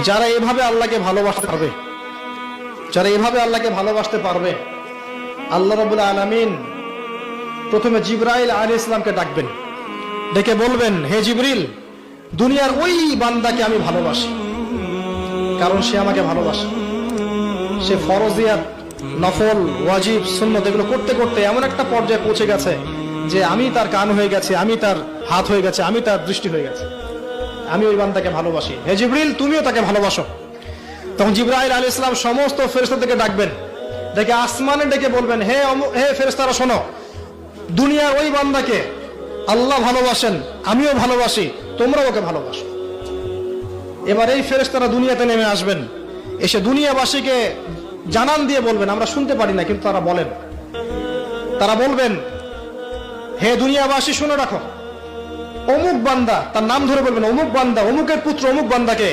যারা এভাবে আল্লাহকে ভালোবাসতে পারবে, যারা এভাবে আল্লাহকে ভালোবাসতে পারবে, আল্লাহ রাব্বুল আলামিন প্রথমে জিবরাইল আলাইহিস সালামকে ডাকবেন, ডেকে বলবেন, হে জিবরিল, দুনিয়ার ওই বান্দাকে আমি ভালোবাসি, কারণ সে আমাকে ভালোবাসে। সে ফরজিয়াত, নফল, ওয়াজিব, সুন্নত এগুলো করতে করতে এমন একটা পর্যায়ে পৌঁছে গেছে যে আমি তার কান হয়ে গেছে, আমি তার হাত হয়ে গেছে, আমি তার দৃষ্টি হয়ে গেছে। আমি ওই বান্দাকে ভালোবাসি, হে জিবরিল তুমিও তাকে ভালোবাসো। তখন জিবরাইল আলাইহিস সালাম সমস্ত ফেরেশতাদেরকে ডাকবেন, ডেকে আসমানে ডেকে বলবেন, হে হে ফেরেশতারা শোনো, দুনিয়ার ওই বান্দাকে আল্লাহ ভালোবাসেন, আমিও ভালোবাসি, তোমরাও ওকে ভালোবাসো। এবার এই ফেরেশতারা দুনিয়াতে নেমে আসবেন, এসে দুনিয়াবাসীকে জানান দিয়ে বলবেন, আমরা শুনতে পারি না কিন্তু তারা বলেন, তারা বলবেন, হে দুনিয়াবাসী শুনে রাখো, অমুক বান্দা, তার নাম ধরে বলবেন, অমুক বান্দা, অমুকের পুত্র অমুক বান্দাকে